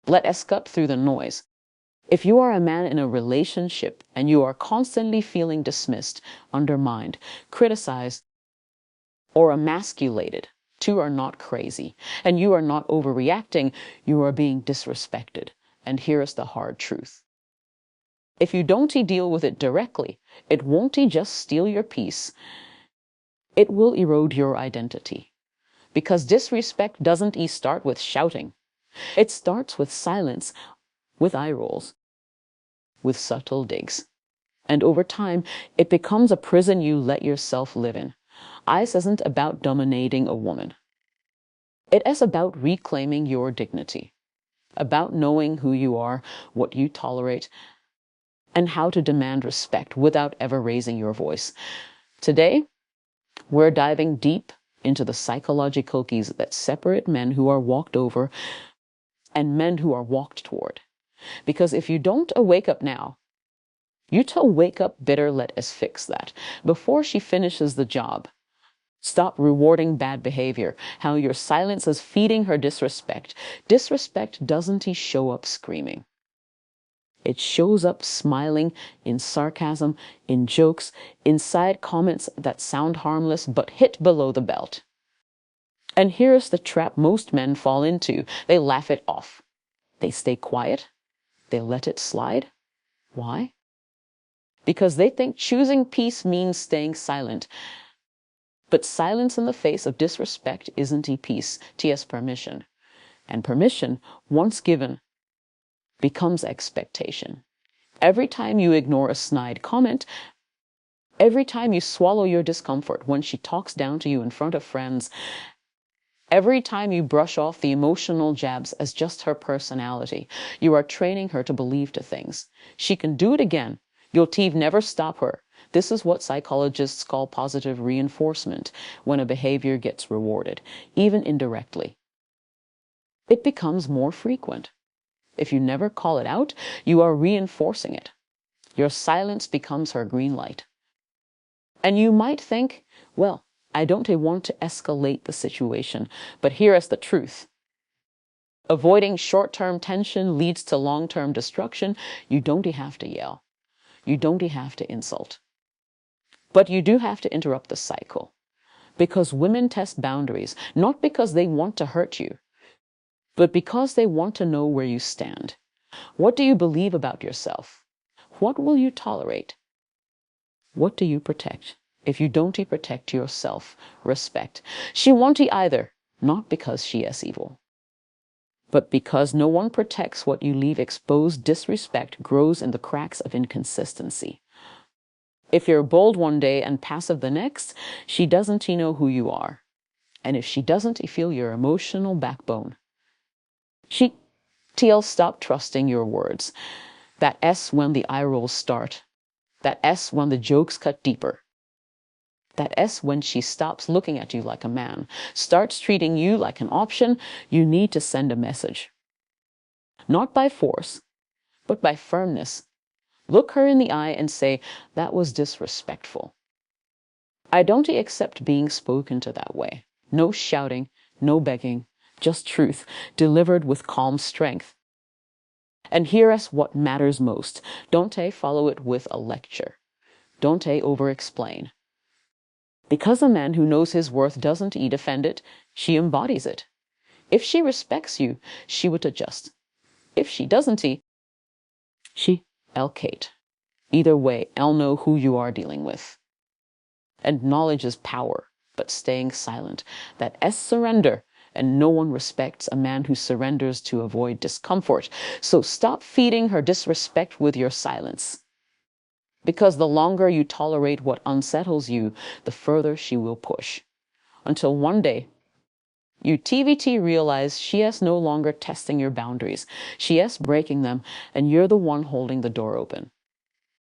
Let us cut through the noise. If you are a man in a relationship and you are constantly feeling dismissed, undermined, criticized, or emasculated, two are not crazy, and you are not overreacting, you are being disrespected. And here is the hard truth. If you don't deal with it directly, it won't just steal your peace. It will erode your identity. Because disrespect doesn't start with shouting. It starts with silence, with eye rolls, with subtle digs. And over time, it becomes a prison you let yourself live in. ICE isn't about dominating a woman. It is about reclaiming your dignity, about knowing who you are, what you tolerate, and how to demand respect without ever raising your voice. Today, we're diving deep into the psychological keys that separate men who are walked over and men who are walked toward. Because if you don't wake up now, you tell wake up bitter, let us fix that. Before she finishes the job, stop rewarding bad behavior, how your silence is feeding her disrespect. Disrespect doesn't show up screaming. It shows up smiling, in sarcasm, in jokes, in side comments that sound harmless but hit below the belt. And here's the trap most men fall into. They laugh it off. They stay quiet. They let it slide. Why? Because they think choosing peace means staying silent. But silence in the face of disrespect isn't peace, tis permission. And permission, once given, becomes expectation. Every time you ignore a snide comment, every time you swallow your discomfort when she talks down to you in front of friends, every time you brush off the emotional jabs as just her personality, you are training her to believe to things. She can do it again. You'll never stop her. This is what psychologists call positive reinforcement, when a behavior gets rewarded, even indirectly. It becomes more frequent. If you never call it out, you are reinforcing it. Your silence becomes her green light. And you might think, well, I don't want to escalate the situation, but here is the truth. Avoiding short-term tension leads to long-term destruction. You don't have to yell. You don't have to insult. But you do have to interrupt the cycle. Because women test boundaries, not because they want to hurt you, but because they want to know where you stand. What do you believe about yourself? What will you tolerate? What do you protect? If you don't protect your self-respect, she won't either, not because she is evil, but because no one protects what you leave exposed. Disrespect grows in the cracks of inconsistency. If you're bold one day and passive the next, she doesn't know who you are. And if she doesn't feel your emotional backbone, she'll stop trusting your words. That S when the eye rolls start. That S when the jokes cut deeper. That S when she stops looking at you like a man, starts treating you like an option. You need to send a message. Not by force, but by firmness. Look her in the eye and say, that was disrespectful. I don't accept being spoken to that way. No shouting, no begging, just truth, delivered with calm strength. And here is what matters most. Don't follow it with a lecture. Don't over-explain. Because a man who knows his worth doesn't defend it, she embodies it. If she respects you, she would adjust. If she doesn't, she'll Kate. Either way, I'll know who you are dealing with. And knowledge is power, but staying silent. That is surrender, and no one respects a man who surrenders to avoid discomfort. So stop feeding her disrespect with your silence. Because the longer you tolerate what unsettles you, the further she will push. Until one day, you realize she is no longer testing your boundaries. She is breaking them, and you're the one holding the door open.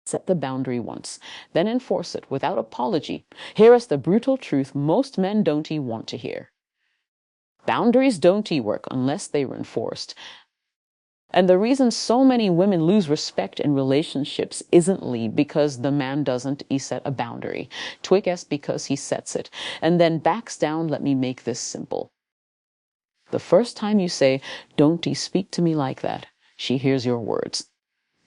Set the boundary once, then enforce it without apology. Here is the brutal truth most men don't want to hear. Boundaries don't work unless they are enforced. And the reason so many women lose respect in relationships isn't because the man doesn't set a boundary. Twig is because he sets it and then backs down. Let me make this simple. The first time you say, "Don't you speak to me like that," she hears your words.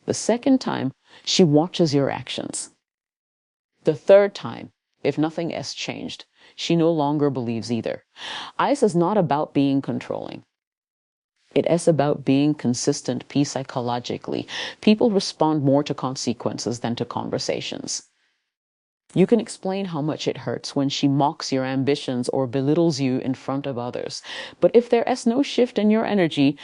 The second time, she watches your actions. The third time, if nothing has changed, she no longer believes either. ICE is not about being controlling. It is about being consistent psychologically. People respond more to consequences than to conversations. You can explain how much it hurts when she mocks your ambitions or belittles you in front of others. But if there is no shift in your energy,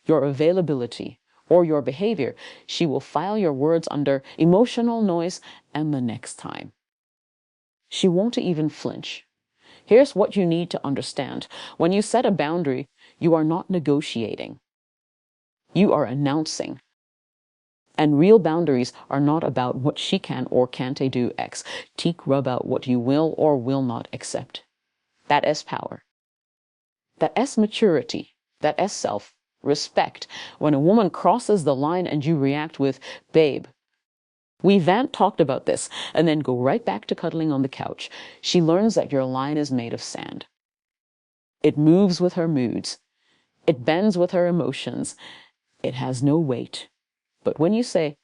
your availability, or your behavior, she will file your words under emotional noise and the next time. She won't even flinch. Here's what you need to understand. When you set a boundary, you are not negotiating. You are announcing. And real boundaries are not about what she can or can't do X. Teak rub out what you will or will not accept. That is power. That is maturity. That is self-respect. When a woman crosses the line and you react with, "Babe, we haven't talked about this," and then go right back to cuddling on the couch, she learns that your line is made of sand. It moves with her moods. It bends with her emotions. It has no weight. But when you say,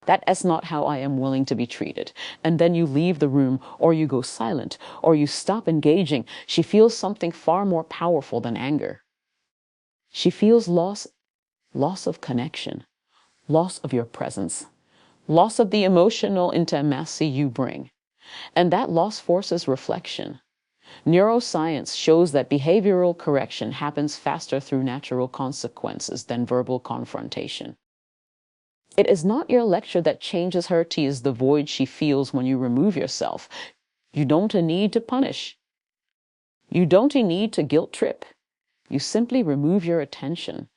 "That is not how I am willing to be treated," and then you leave the room, or you go silent, or you stop engaging, she feels something far more powerful than anger. She feels loss of connection, loss of your presence, loss of the emotional intimacy you bring. And that loss forces reflection. Neuroscience shows that behavioral correction happens faster through natural consequences than verbal confrontation. It is not your lecture that changes her tears the void she feels when you remove yourself. You don't need to punish. You don't need to guilt trip. You simply remove your attention,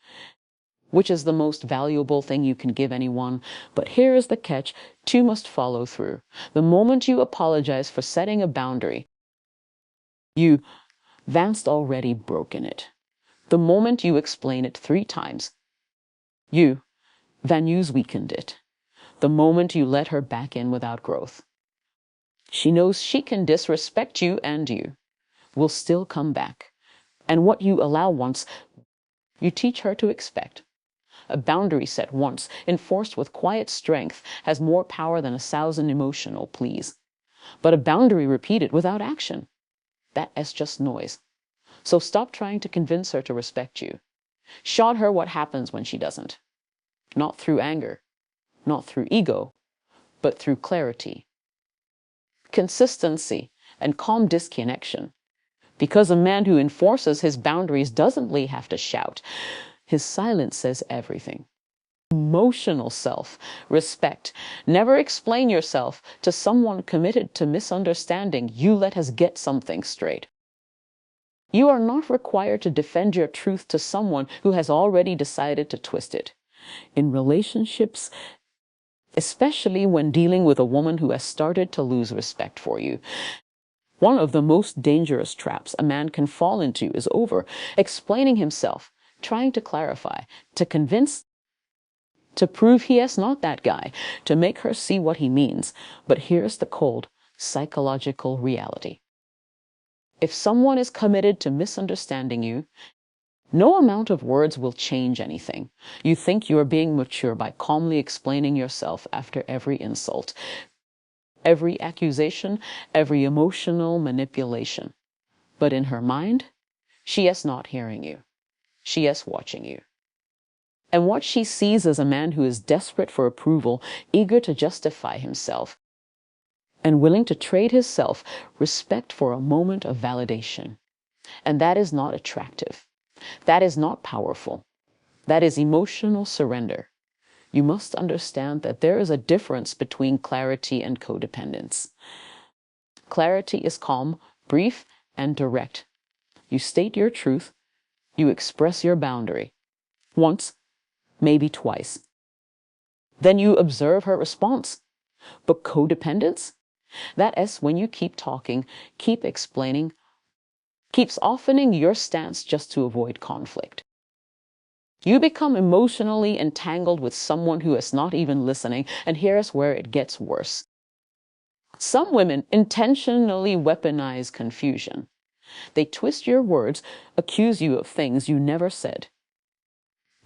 which is the most valuable thing you can give anyone. But here is the catch: two must follow through. The moment you apologize for setting a boundary, you vanced already broken it. The moment you explain it 3 times, you Van Nuys weakened it. The moment you let her back in without growth. She knows she can disrespect you, and you will still come back. And what you allow once, you teach her to expect. A boundary set once, enforced with quiet strength, has more power than 1,000 emotional pleas. But a boundary repeated without action, that is just noise. So stop trying to convince her to respect you. Show her what happens when she doesn't. Not through anger, not through ego, but through clarity, consistency, and calm disconnection. Because a man who enforces his boundaries doesn't have to shout. His silence says everything. Emotional self-respect. Never explain yourself to someone committed to misunderstanding you. Let us get something straight. You are not required to defend your truth to someone who has already decided to twist it. In relationships, especially when dealing with a woman who has started to lose respect for you, one of the most dangerous traps a man can fall into is over-explaining himself, trying to clarify, to convince, to prove he is not that guy, to make her see what he means. But here's the cold, psychological reality. If someone is committed to misunderstanding you, no amount of words will change anything. You think you are being mature by calmly explaining yourself after every insult, every accusation, every emotional manipulation. But in her mind, she is not hearing you. She is watching you. And what she sees is a man who is desperate for approval, eager to justify himself, and willing to trade his self-respect for a moment of validation. And that is not attractive. That is not powerful. That is emotional surrender. You must understand that there is a difference between clarity and codependence. Clarity is calm, brief, and direct. You state your truth. You express your boundary. Once, maybe twice. Then you observe her response. But codependence? That is when you keep talking, keep explaining, keep softening your stance just to avoid conflict. You become emotionally entangled with someone who is not even listening, and here's where it gets worse. Some women intentionally weaponize confusion. They twist your words, accuse you of things you never said,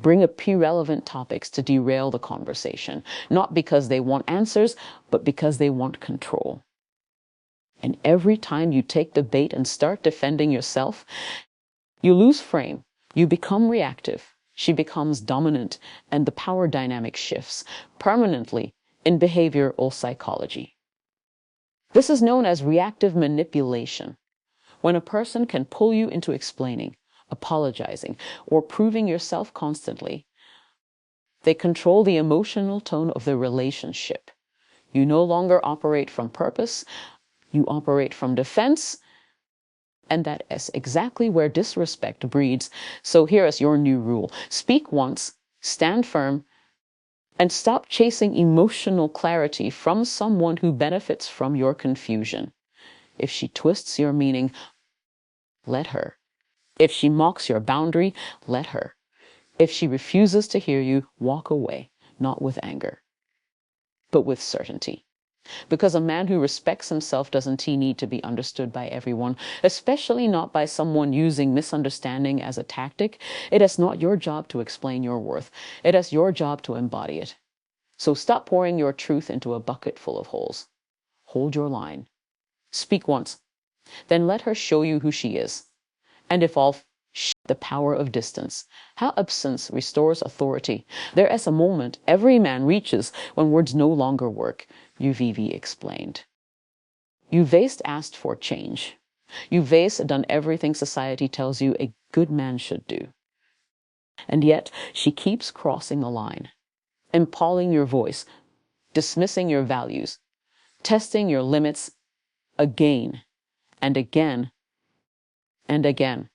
bring up irrelevant topics to derail the conversation, not because they want answers, but because they want control. And every time you take the bait and start defending yourself, you lose frame, you become reactive, she becomes dominant, and the power dynamic shifts permanently in behavioral psychology. This is known as reactive manipulation, when a person can pull you into explaining, apologizing, or proving yourself constantly. They control the emotional tone of the relationship. You no longer operate from purpose, you operate from defense, and that is exactly where disrespect breeds. So here is your new rule. Speak once, stand firm, and stop chasing emotional clarity from someone who benefits from your confusion. If she twists your meaning, let her. If she mocks your boundary, let her. If she refuses to hear you, walk away, not with anger, but with certainty. Because a man who respects himself doesn't need to be understood by everyone, especially not by someone using misunderstanding as a tactic. It is not your job to explain your worth. It is your job to embody it. So stop pouring your truth into a bucket full of holes. Hold your line. Speak once. Then let her show you who she is. And if all the power of distance, how absence restores authority. There is a moment every man reaches when words no longer work, UVV explained. You've asked for change. You've done everything society tells you a good man should do. And yet she keeps crossing the line, impaling your voice, dismissing your values, testing your limits again and again and again.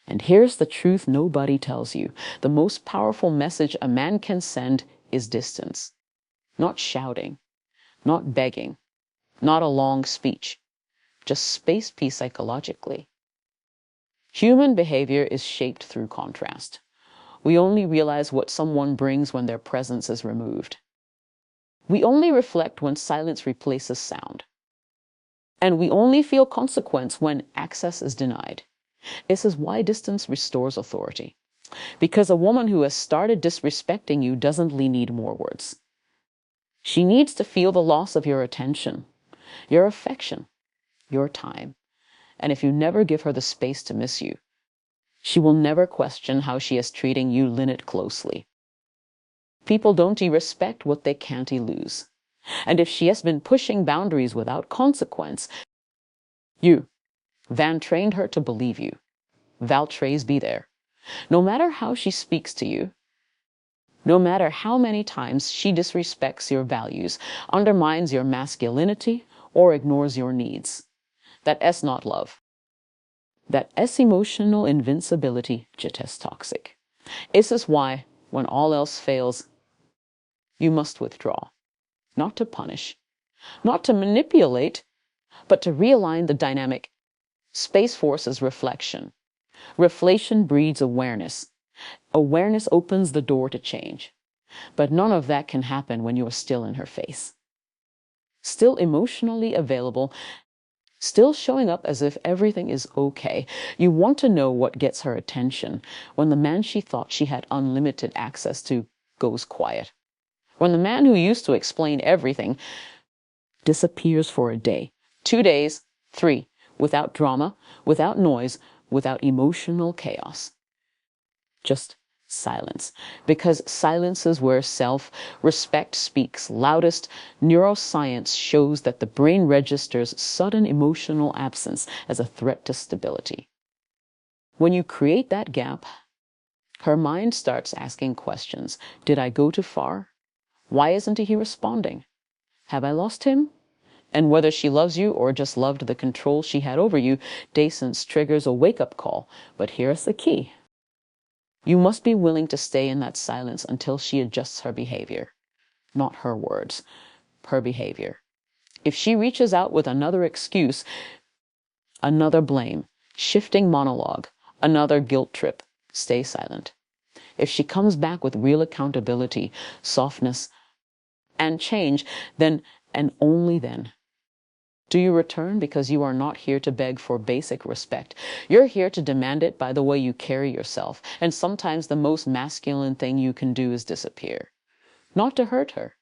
And here's the truth nobody tells you. The most powerful message a man can send is distance. Not shouting, not begging, not a long speech, just space peace psychologically. Human behavior is shaped through contrast. We only realize what someone brings when their presence is removed. We only reflect when silence replaces sound. And we only feel consequence when access is denied. This is why distance restores authority. Because a woman who has started disrespecting you doesn't need more words. She needs to feel the loss of your attention, your affection, your time. And if you never give her the space to miss you, she will never question how she is treating you closely. People don't respect what they can't lose. And if she has been pushing boundaries without consequence, you, Van trained her to believe you. Valtrays be there. No matter how she speaks to you, no matter how many times she disrespects your values, undermines your masculinity, or ignores your needs. That is not love. That is emotional invincibility, just toxic. This is why, when all else fails, you must withdraw. Not to punish, not to manipulate, but to realign the dynamic. Space forces reflection. Reflection breeds awareness. Awareness opens the door to change. But none of that can happen when you are still in her face. Still emotionally available, still showing up as if everything is okay. You want to know what gets her attention when the man she thought she had unlimited access to goes quiet. When the man who used to explain everything disappears for a day, 2 days, 3, without drama, without noise, without emotional chaos. Just silence. Because silence is where self-respect speaks loudest. Neuroscience shows that the brain registers sudden emotional absence as a threat to stability. When you create that gap, her mind starts asking questions. Did I go too far? Why isn't he responding? Have I lost him? And whether she loves you or just loved the control she had over you, Distance triggers a wake-up call. But here's the key. You must be willing to stay in that silence until she adjusts her behavior. Not her words, her behavior. If she reaches out with another excuse, another blame, shifting monologue, another guilt trip, stay silent. If she comes back with real accountability, softness, and change, then and only then Do you return because you are not here to beg for basic respect? You're here to demand it by the way you carry yourself. And sometimes the most masculine thing you can do is disappear. Not to hurt her,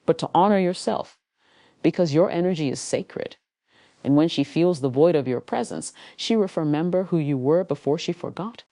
but to honor yourself, because your energy is sacred. And when she feels the void of your presence, she will remember who you were before she forgot.